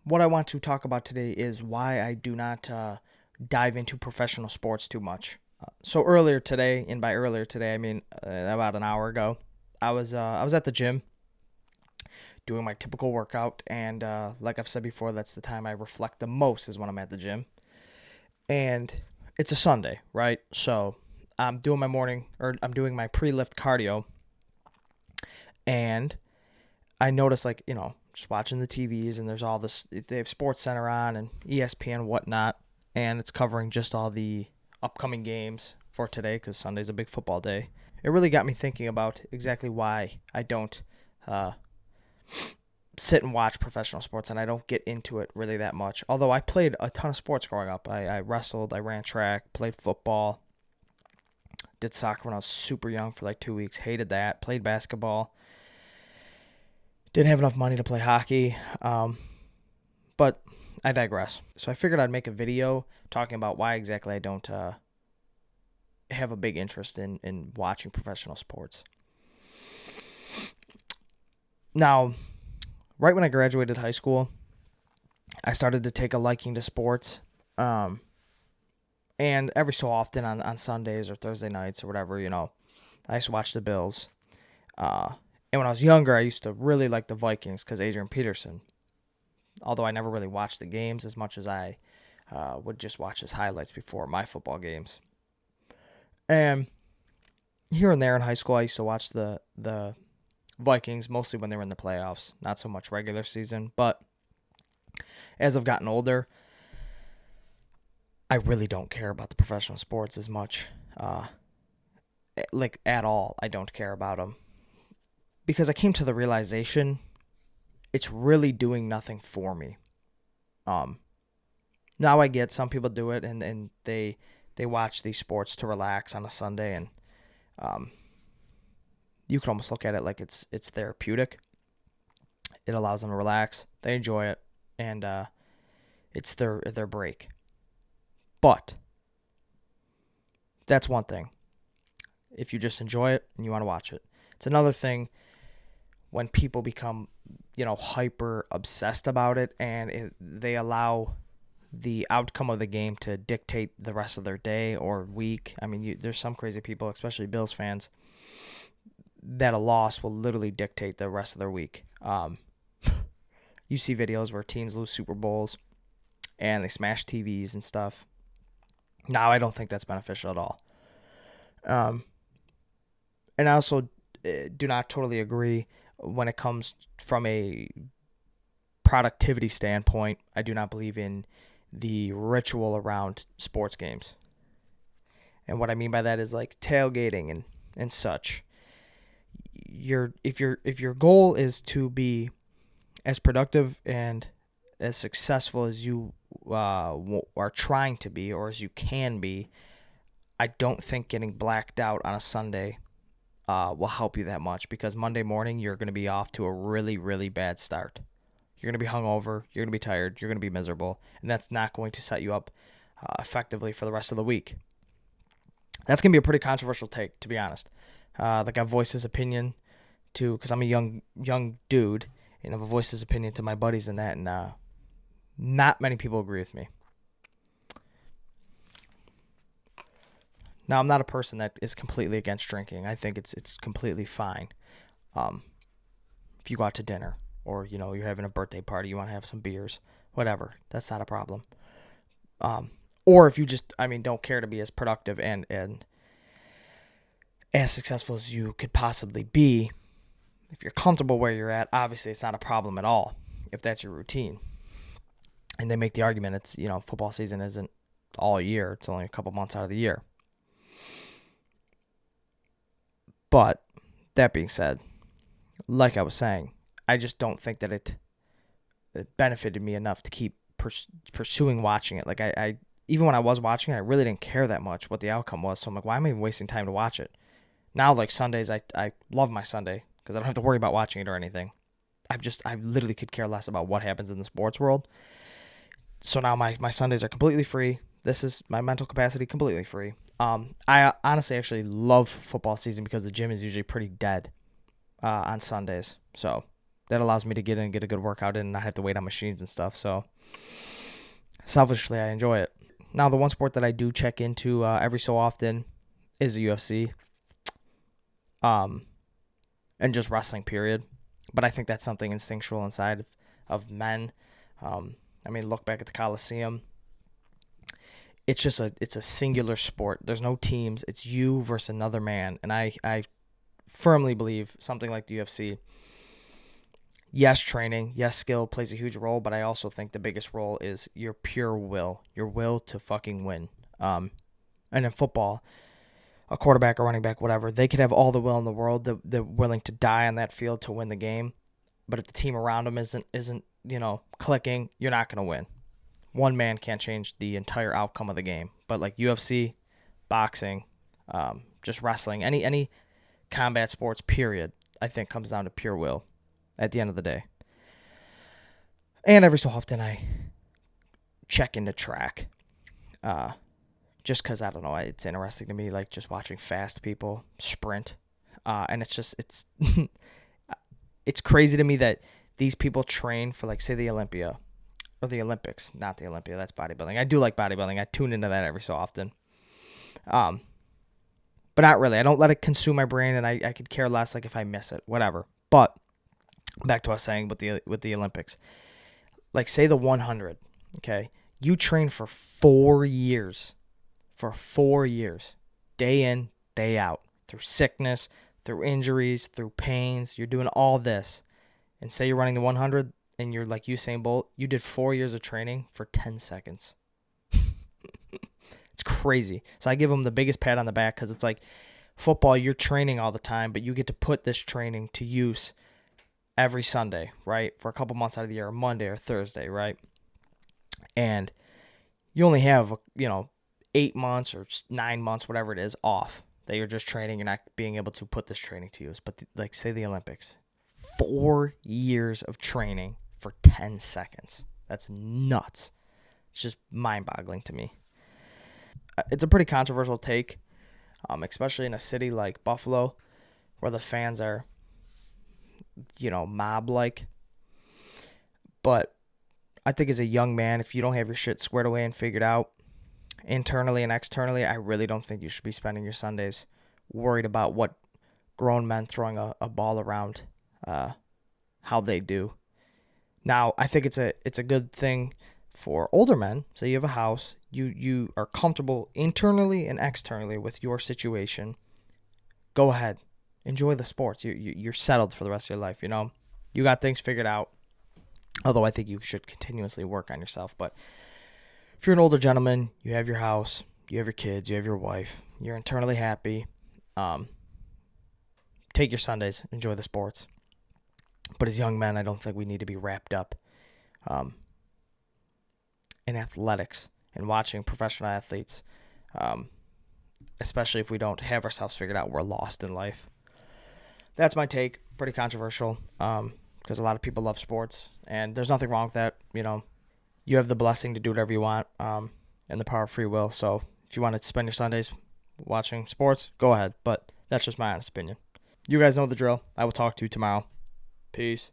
what I want to talk about today is why I do not dive into professional sports too much. So earlier today, and by earlier today I mean about an hour ago, I was at the gym doing my typical workout, and like I've said before, that's the time I reflect the most is when I'm at the gym, and it's a Sunday, right? So I'm doing my morning, or I'm doing my pre-lift cardio, and I notice, like, just watching the TVs, and there's all this, they have Sports Center on and ESPN and whatnot, and it's covering just all the upcoming games for today because Sunday's a big football day. It really got me thinking about exactly why I don't uh, sit and watch professional sports, and I don't get into it really that much. Although I played a ton of sports growing up. I wrestled, I ran track, played football, did soccer when I was super young for like 2 weeks, hated that, played basketball. Didn't have enough money to play hockey, but I digress. So I figured I'd make a video talking about why exactly I don't have a big interest in watching professional sports. Now, right when I graduated high school, I started to take a liking to sports. And every so often on Sundays or Thursday nights or whatever, I used to watch the Bills. And when I was younger, I used to really like the Vikings because Adrian Peterson. Although I never really watched the games as much as I would just watch his highlights before my football games. And here and there in high school, I used to watch the Vikings mostly when they were in the playoffs, not so much regular season. But as I've gotten older, I really don't care about the professional sports as much. Like, at all, I don't care about them. Because I came to the realization it's really doing nothing for me. Now I get some people do it and they watch these sports to relax on a Sunday, and you can almost look at it like it's therapeutic. It allows them to relax. They enjoy it, and it's their break. But that's one thing. If you just enjoy it and you want to watch it. It's another thing when people become, hyper obsessed about it, and they allow the outcome of the game to dictate the rest of their day or week. I mean, there's some crazy people, especially Bills fans, that a loss will literally dictate the rest of their week. You see videos where teams lose Super Bowls and they smash TVs and stuff. Now, I don't think that's beneficial at all. And I also do not totally agree when it comes from a productivity standpoint. I do not believe in the ritual around sports games. And what I mean by that is like tailgating and such. If your goal is to be as productive and as successful as you are trying to be, or as you can be, I don't think getting blacked out on a Sunday will help you that much, because Monday morning you're going to be off to a really, really bad start. You're going to be hungover, you're going to be tired, you're going to be miserable, and that's not going to set you up effectively for the rest of the week. That's going to be a pretty controversial take, to be honest. Like, I've voiced this opinion to, because I'm a young dude, and I've voiced this opinion to my buddies and that, and not many people agree with me. Now, I'm not a person that is completely against drinking. I think it's completely fine. If you go out to dinner, or you're having a birthday party, you want to have some beers, whatever, that's not a problem. Or if you just, don't care to be as productive and as successful as you could possibly be, if you're comfortable where you're at, obviously it's not a problem at all if that's your routine. And they make the argument it's, football season isn't all year. It's only a couple months out of the year. But that being said, like I was saying, I just don't think that it benefited me enough to keep pursuing watching it. Like, I even when I was watching it, I really didn't care that much what the outcome was. So I'm like, why am I even wasting time to watch it? Now, like Sundays, I love my Sunday because I don't have to worry about watching it or anything. I literally could care less about what happens in the sports world. So now my Sundays are completely free. This is my mental capacity completely free. I honestly actually love football season because the gym is usually pretty dead on Sundays. So that allows me to get in and get a good workout in and not have to wait on machines and stuff. So selfishly, I enjoy it. Now, the one sport that I do check into every so often is the UFC, and just wrestling, period. But I think that's something instinctual inside of men. Look back at the Coliseum. It's a singular sport. There's no teams. It's you versus another man. And I firmly believe something like the UFC, yes, training, yes, skill plays a huge role, but I also think the biggest role is your pure will, your will to fucking win. And in football, a quarterback, a running back, whatever, they could have all the will in the world. They're willing to die on that field to win the game. But if the team around them isn't clicking, you're not going to win. One man can't change the entire outcome of the game. But like UFC, boxing, just wrestling, any combat sports, period, I think comes down to pure will at the end of the day. And every so often I check into track. Just because, I don't know, it's interesting to me, like just watching fast people sprint. And it's it's crazy to me that these people train for, like, say, the Olympia or the Olympics. Not the Olympia, that's bodybuilding. I do like bodybuilding. I tune into that every so often. But not really. I don't let it consume my brain, and I could care less, like, if I miss it, whatever. But back to what I was saying with the Olympics. Like, say the 100, okay? You train for 4 years. For 4 years. Day in, day out. Through sickness, through injuries, through pains. You're doing all this. And say you're running the 100, and you're like Usain Bolt. You did 4 years of training for 10 seconds. It's crazy. So I give them the biggest pat on the back, because it's like football, you're training all the time, but you get to put this training to use every Sunday, right? For a couple months out of the year, or Monday or Thursday, right? And you only have, 8 months or 9 months, whatever it is, off that you're just training. You're not being able to put this training to use. But like, say the Olympics, 4 years of training for 10 seconds. That's nuts. It's just mind-boggling to me. It's a pretty controversial take, especially in a city like Buffalo, where the fans are, mob-like. But I think as a young man, if you don't have your shit squared away and figured out internally and externally, I really don't think you should be spending your Sundays worried about what grown men throwing a ball around, how they do. Now, I think it's a good thing for older men. Say you have a house, you are comfortable internally and externally with your situation. Go ahead, enjoy the sports. You're settled for the rest of your life. You got things figured out. Although I think you should continuously work on yourself. But if you're an older gentleman, you have your house, you have your kids, you have your wife, you're internally happy, take your Sundays, enjoy the sports. But as young men, I don't think we need to be wrapped up in athletics and watching professional athletes, especially if we don't have ourselves figured out. We're lost in life. That's my take. Pretty controversial, because a lot of people love sports, and there's nothing wrong with that. You have the blessing to do whatever you want, and the power of free will. So if you want to spend your Sundays watching sports, go ahead. But that's just my honest opinion. You guys know the drill. I will talk to you tomorrow. Peace.